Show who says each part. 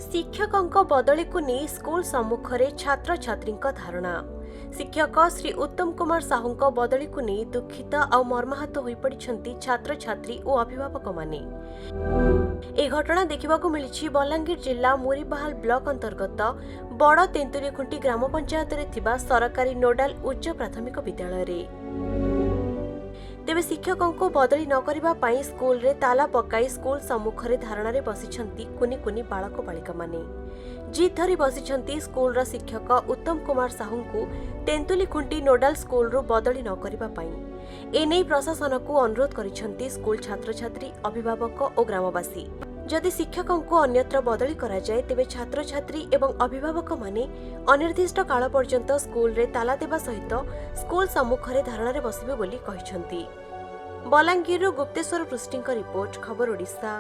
Speaker 1: शिक्षकों बदली को नहीं स्कूल सम्मुखें छात्र छात्री धारणा। शिक्षक श्री उत्तम कुमार साहू बदली को नहीं दुखित और मर्माहत हो पड़ती छात्र छात्री और अभिभावक माने। ए घटना देखा मिली बलांगीर जिला मुरीबाहाल ब्लॉक अंतर्गत बड़ तेंतुलीखुंटी ग्राम पंचायत में सरकारी नोडाल उच्च प्राथमिक विद्यालय। तेबे शिक्षकों को बदली न करने स्कूल रे ताला पकाई स्कूल सम्मुखें धारणार बसिछंती कुनी कुनी बालक बालिका माने। जीत धरी बसिछंती स्कूल शिक्षक उत्तम कुमार साहू को तेंतुलीखुंटी नोडाल स्कूल रु बदली न करने एने प्रशासन को अनुरोध करिछंती स्कूल छात्र छात्री अभिभावक और ग्रामवासी। जदि शिक्षकों को अन्यत्र बदली करा जाए तेबे छात्र छात्री एवं अभिभावक माने अनिर्दिष्ट काल पर्यंत स्कूल रे ताला देवा सहित स्कूल सम्मुखें धारणार बसिबे बोली कहिछंती। बलांगीर गुप्तेश्वर पृष्टि रिपोर्ट खबर ओडिशा।